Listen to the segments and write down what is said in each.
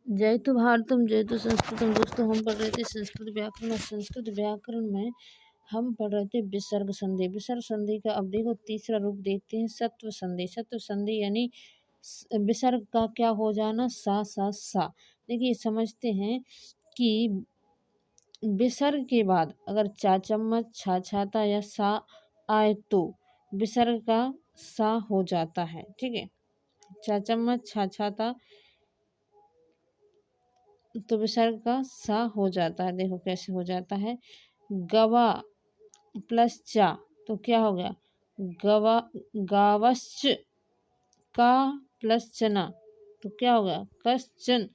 जयतु भारतम जयतु संस्कृतम। दोस्तों हम पढ़ रहे थे संस्कृत व्याकरण, और संस्कृत व्याकरण में हम पढ़ रहे थे विसर्ग संधि। विसर्ग संधि का अब देखो तीसरा रूप देखते हैं, सत्व संधि। सत्व संधि यानी विसर्ग का क्या हो जाना, सा सा सा। देखिए समझते हैं कि विसर्ग के बाद अगर चा चम्मच, छा छाता या सा आए तो विसर्ग का सा हो जाता है। ठीक है, चा चम्मच, छा छाता तो विसर्ग का सा हो जाता है। देखो कैसे हो जाता है, गवा प्लस चा तो क्या हो गया, गवा गावश्च। का प्लस चना तो क्या हो गया, कश्चन।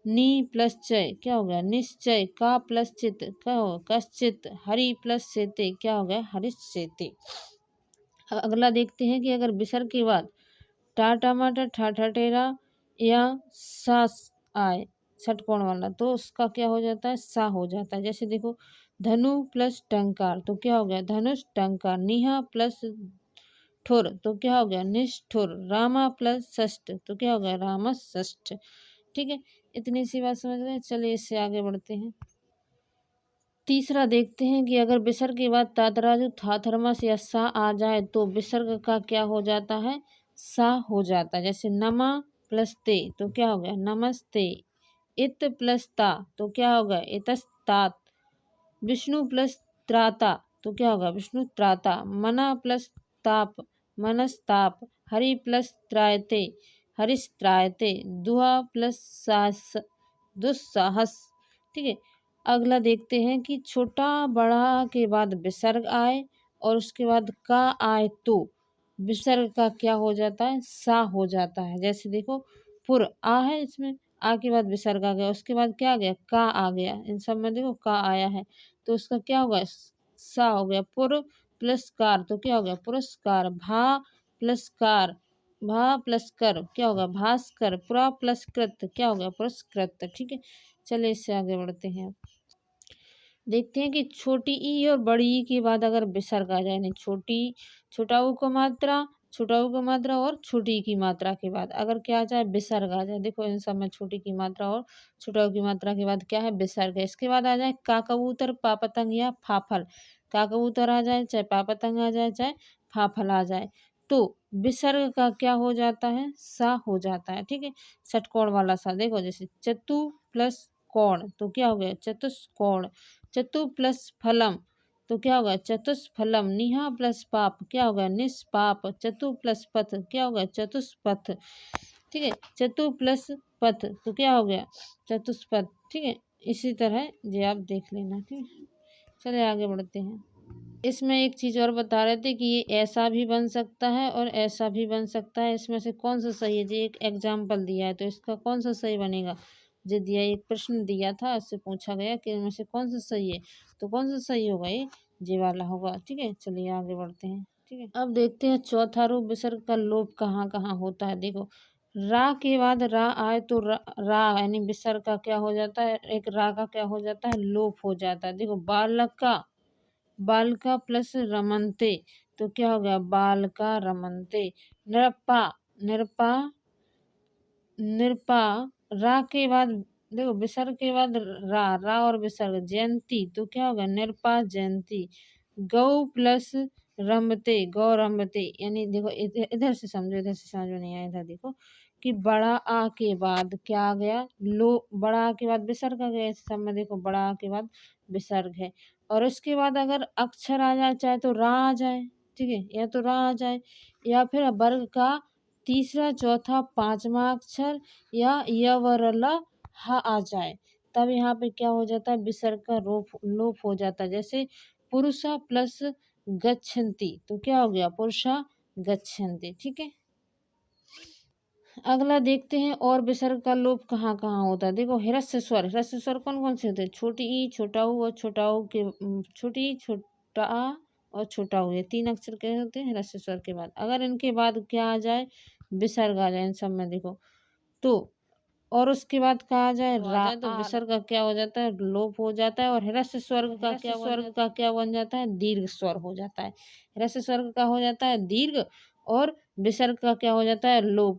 नी प्लस चय क्या हो गया, निश्चय। का प्लस चित क्या हो, कश्चित। हरि प्लस सेते क्या हो गया, हरिश्चेते। अगला देखते हैं कि अगर विसर्ग के बाद टा टमाटर, ठा ठटेरा या सा आए षटकोण वाला तो उसका क्या हो जाता है, सा हो जाता है। जैसे देखो धनु प्लस टंकार तो क्या हो गया, धनुष टंकार। निहा प्लस ठुर तो क्या हो गया, निष्ठुर। रामा प्लस षष्ठ तो क्या हो गया, रामस षष्ठ। ठीक है, इतनी सी बात समझ गए। चलिए इससे आगे बढ़ते हैं। तीसरा देखते हैं कि अगर विसर्ग के बाद तातराजु, था थर्मस या सा आ जाए तो विसर्ग का क्या हो जाता है, सा हो जाता है। जैसे नमा प्लस ते तो क्या हो गया, नमस्ते। इत प्लस ता तो क्या होगा, इतस्तात। विष्णु प्लस त्राता तो क्या होगा, विष्णु त्राता। मना प्लस ताप, मनस्ताप। हरि प्लस त्रायते, हरिस्त्रायते। दुहा प्लस साहस, दुस्साहस। ठीक है, अगला देखते हैं कि छोटा बड़ा के बाद विसर्ग आए और उसके बाद का आए तो विसर्ग का क्या हो जाता है, सा हो जाता है। जैसे देखो पुर आ है, इसमें आ के बाद विसर्ग आ गया, उसके बाद क्या आ गया, का आ गया। इन सब में देखो का आया है तो उसका क्या होगा, सा हो गया। पुर प्लस कार तो क्या हो गया, पुरस्कार। भा प्लस कार, भा प्लस कर क्या होगा, भास्कर। पुरा प्लस कृत क्या होगा, पुरस्कृत। ठीक है, चलिए इससे आगे बढ़ते हैं। देखते हैं कि छोटी ई और बड़ी ई के बाद अगर विसर्ग आ जाए, नहीं छोटा ऊ को मात्रा, छोटा ऊ की मात्रा और छोटी ई की मात्रा के बाद अगर क्या आ जाए, विसर्ग आ जाए। देखो इन सब में छोटी की मात्रा और छोटा ऊ की मात्रा के बाद क्या है, विसर्ग है। इसके बाद आ जाए का कबूतर, पा पतंग या फाफल। का कबूतर आ जाए, चाहे पा पतंग आ जाए, चाहे फाफल आ जाए तो विसर्ग का क्या हो जाता है, सा हो जाता है। ठीक है, षटकोण वाला सा। देखो जैसे चतु प्लस कोण तो क्या हो गया, चतुष्कोण। चतु प्लस फलम तो क्या होगा, चतुष्फलम। निहा प्लस पाप क्या होगा, निष्पाप। चतु प्लस पथ क्या होगा, चतुष्पथ। ठीक है, चतु प्लस पथ तो क्या हो गया, चतुष्पथ। ठीक है, इसी तरह ये आप देख लेना। ठीक है, चलिए आगे बढ़ते हैं। इसमें एक चीज़ और बता रहे थे कि ये ऐसा भी बन सकता है और ऐसा भी बन सकता है, इसमें से कौन सा सही है। जी एक एग्जाम्पल दिया है तो इसका कौन सा सही बनेगा, जो दिया एक प्रश्न दिया था, उससे पूछा गया कि इनमें से कौन सा सही है, तो कौन सा सही होगा, ये वाला होगा। ठीक है, चलिए आगे बढ़ते हैं। ठीक है, अब देखते हैं चौथा रूप विसर्ग का लोप कहाँ कहाँ होता है। देखो रा के बाद रा आए तो रा यानी विसर्ग का क्या हो जाता है, एक रा का क्या हो जाता है, लोप हो जाता है। देखो बालका प्लस रमनते तो क्या हो गया, बालका रमनते। निरप्पा निरपा निरपा रा के बाद देखो विसर्ग के बाद रा और विसर्ग। जयंती तो क्या होगा, निरपा जयंती। गौ प्लस रमते, गौ रमते। यानी देखो इधर से समझो, इधर से समझ में नहीं आया। इधर देखो कि बड़ा आ के बाद क्या आ गया, लो। बड़ा आ के बाद विसर्ग आ गया, इस सब में देखो बड़ा आ के बाद विसर्ग है। और उसके बाद अगर अक्षर आ जाए, चाहे तो रा आ जाए, ठीक है, या तो रा आ जाए, या फिर वर्ग का तीसरा चौथा पांचवा अक्षर या य व र ल ह आ जाए, तब यहाँ पे क्या हो जाता है, विसर्ग का लोप हो जाता है। जैसे पुरुषा प्लस गच्छन्ति तो क्या हो गया, पुरुषा गच्छन्ति। ठीक है, अगला देखते हैं और विसर्ग का लोप कहाँ कहाँ होता है। देखो ह्रस्व स्वर कौन कौन से होते हैं, छोटी ई, छोटा ऊ और छोटा ऊ के छोटी ई, छोटा आ और छोटा ऊ, ये तीन अक्षर के होते हैं ह्रस्व स्वर के बाद। अगर इनके बाद क्या आ जाए, विसर्ग आ जाए इन सब में देखो तो, और उसके बाद कहा जाए रा तो विसर्ग का क्या हो जाता है, लोप हो जाता है। और ह्रस्व स्वर्ग का क्या बन जाता है, दीर्घ स्वर हो जाता है। ह्रस्व स्वर्ग का हो जाता है दीर्घ और विसर्ग का क्या हो जाता है, लोप।